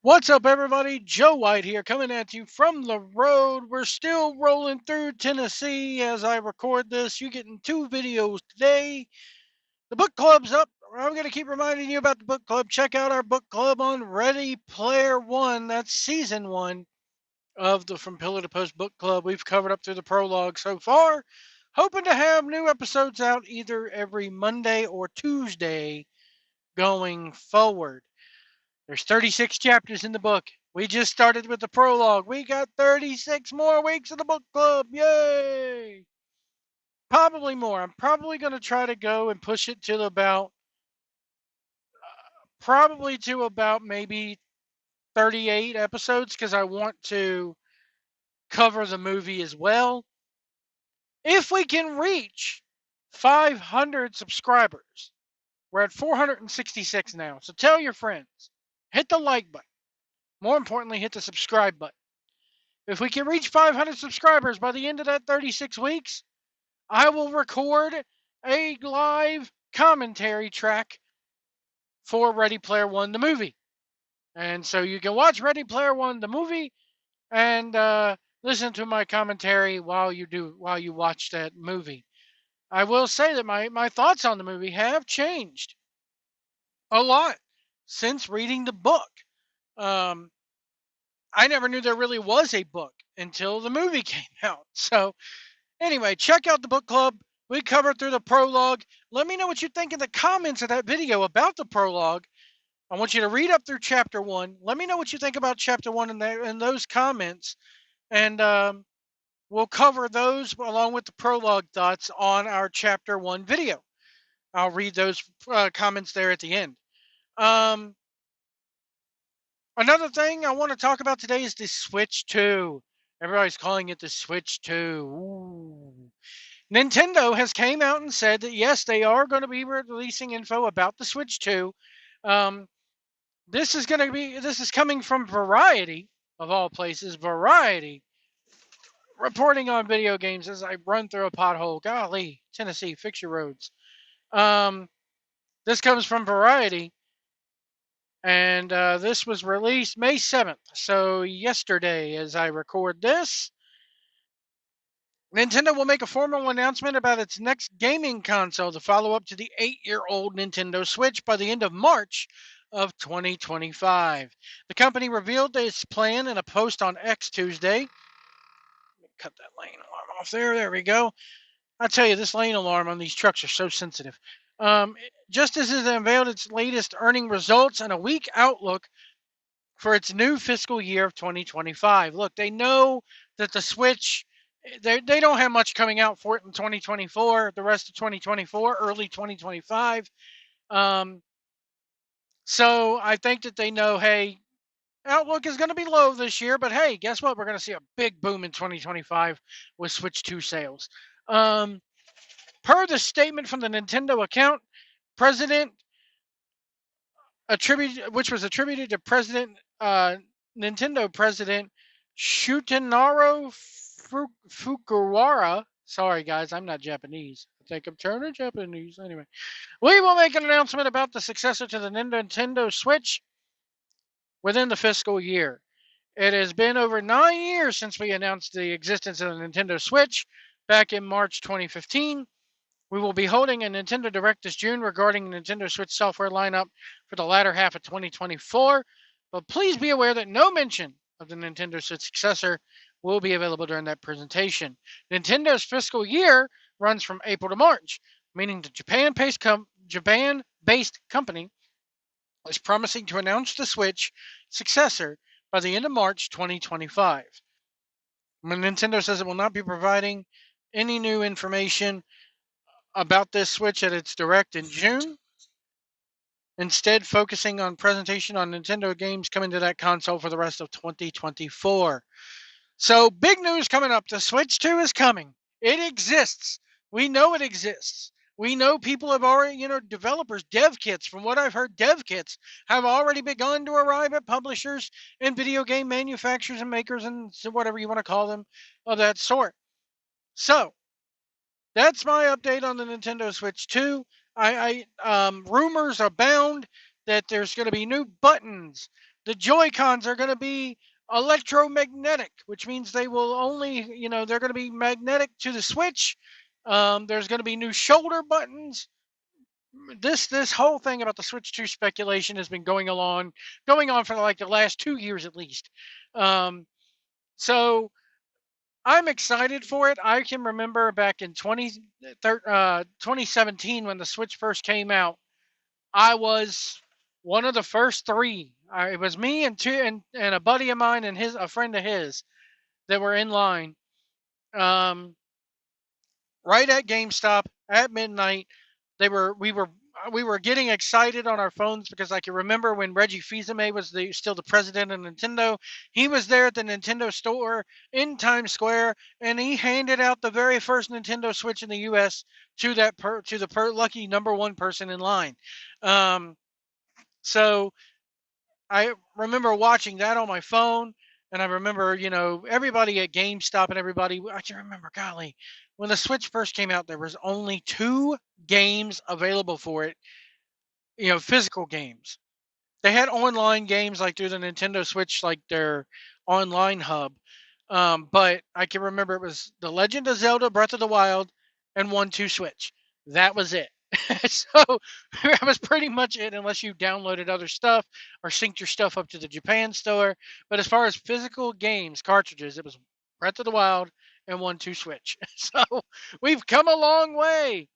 What's up, everybody? Joe White here, coming at you from the road. We're still rolling through Tennessee as I record this. You're getting two videos today. The book club's up. I'm going to keep reminding you about the book club. Check out our book club on Ready Player One. That's season one of the From Pillar to Post book club. We've covered up through the prologue so far. Hoping to have new episodes out either every Monday or Tuesday going forward. There's 36 chapters in the book. We just started with the prologue. We got 36 more weeks of the book club. Yay! Probably more. I'm probably going to try to go and push it to about maybe 38 episodes because I want to cover the movie as well. If we can reach 500 subscribers, we're at 466 now. So tell your friends, hit the like button. More importantly, hit the subscribe button. If we can reach 500 subscribers by the end of that 36 weeks, I will record a live commentary track for Ready Player One, the movie. And so you can watch Ready Player One, the movie, and listen to my commentary while you watch that movie. I will say that my thoughts on the movie have changed a lot since reading the book. Um, I never knew there really was a book until the movie came out. So anyway, check out the book club. We covered through the prologue. Let me know what you think in the comments of that video about the prologue. I want you to read up through chapter one. Let me know what you think about chapter one in those comments. And we'll cover those along with the prologue thoughts on our chapter one video. I'll read those comments there at the end. Another thing I want to talk about today is the Switch 2. Everybody's calling it the Switch 2. Ooh. Nintendo has came out and said that yes, they are going to be releasing info about the Switch 2. This is coming from Variety of all places. Variety reporting on video games as I run through a pothole. Golly, Tennessee, fix your roads. This comes from Variety, and this was released May 7th, so yesterday as I record this. Nintendo will make a formal announcement about its next gaming console to follow up to the 8-year-old Nintendo Switch by the end of March of 2025. The company revealed its plan in a post on X Tuesday. Cut that lane alarm off there. There we go. I tell you, this lane alarm on these trucks are so sensitive. Just as it unveiled its latest earning results and a weak outlook for its new fiscal year of 2025. Look, they know that the Switch, they don't have much coming out for it in 2024, the rest of 2024, early 2025. So I think that they know, hey, outlook is going to be low this year, but hey, guess what? We're going to see a big boom in 2025 with Switch 2 sales. Per the statement from the Nintendo account, President which was attributed to Nintendo President Shutenaro Fukuwara. Sorry, guys, I'm not Japanese. I think I'm turning Japanese. Anyway, we will make an announcement about the successor to the Nintendo Switch within the fiscal year. It has been over 9 years since we announced the existence of the Nintendo Switch back in March 2015. We will be holding a Nintendo Direct this June regarding the Nintendo Switch software lineup for the latter half of 2024, but please be aware that no mention of the Nintendo Switch successor will be available during that presentation. Nintendo's fiscal year runs from April to March, meaning the Japan-based company is promising to announce the Switch successor by the end of March 2025. Nintendo says it will not be providing any new information about this Switch at its Direct in June, instead focusing on presentation on Nintendo games coming to that console for the rest of 2024. So big news coming up. The Switch 2 is coming. It exists. We know it exists. We know people have already, developers, dev kits, from what I've heard, dev kits have already begun to arrive at publishers and video game manufacturers and makers and whatever you want to call them of that sort. So that's my update on the Nintendo Switch 2. Rumors abound that there's going to be new buttons The Joy-Cons are going to be electromagnetic, which means they will only, they're going to be magnetic to the Switch. There's going to be new shoulder buttons. This whole thing about the Switch 2 speculation has been going on for like the last 2 years at least. So I'm excited for it. I can remember back in 2017 when the Switch first came out. I was one of the first three. It was me and and a buddy of mine and a friend of his that were in line. Right at GameStop at midnight. They were we were getting excited on our phones because I can remember when Reggie Fils-Aimé was still the president of Nintendo. He was there at the Nintendo store in Times Square, and he handed out the very first Nintendo Switch in the U.S. to the lucky number one person in line. So I remember watching that on my phone, and I remember, everybody at GameStop and everybody. I can remember, golly, when the Switch first came out, there was only 2 games available for it. Physical games. They had online games like through the Nintendo Switch, like their online hub. But I can remember it was The Legend of Zelda: Breath of the Wild and 1-2 Switch. That was it. So that was pretty much it, unless you downloaded other stuff or synced your stuff up to the Japan store. But as far as physical games, cartridges, it was Breath of the Wild and 1-2 Switch. So we've come a long way,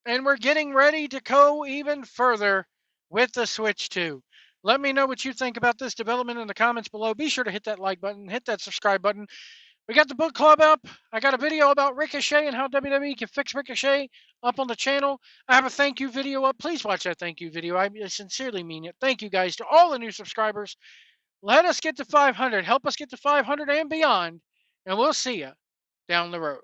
and we're getting ready to go even further with the Switch 2. Let me know what you think about this development in the comments below. Be sure to hit that like button, hit that subscribe button. We got the book club up. I got a video about Ricochet and how WWE can fix Ricochet up on the channel. I have a thank you video up. Please watch that thank you video. I sincerely mean it. Thank you guys to all the new subscribers. Let us get to 500. Help us get to 500 and beyond. And we'll see you down the road.